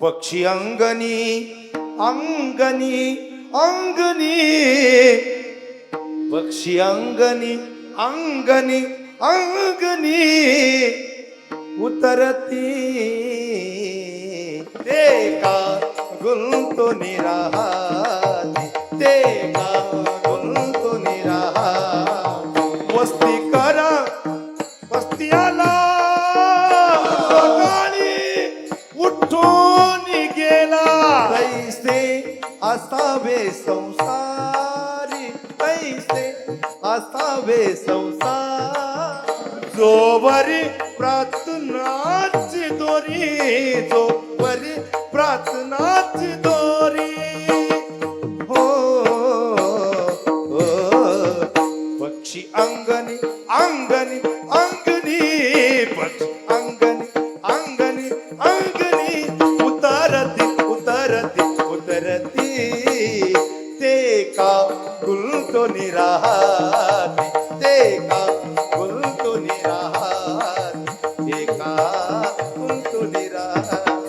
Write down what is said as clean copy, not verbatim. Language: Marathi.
पक्षी अंगणी अंगणी अंगणी, पक्षी अंगणी अंगणी अंगणी उतरती ते का गुलतो निराहाती, ते का गुलतो निराहाती. वस्ती करा वस्ती आला सकाळी उठून गेला, तैसे असावे संसारी, तैसे असावे संसार. जोवरी प्रार्थनाची दोरी, जोवरी प्रार्थनाची दोरी. हो पक्षी अंगणी अंगणी अंगणी, पक्षी अंगणी अंगणी अंगणी उतरती उतरती उतरती ते का गुलतो निराहाती, ते का गुलतो निराहाती, ते का गुलतो निराहाती.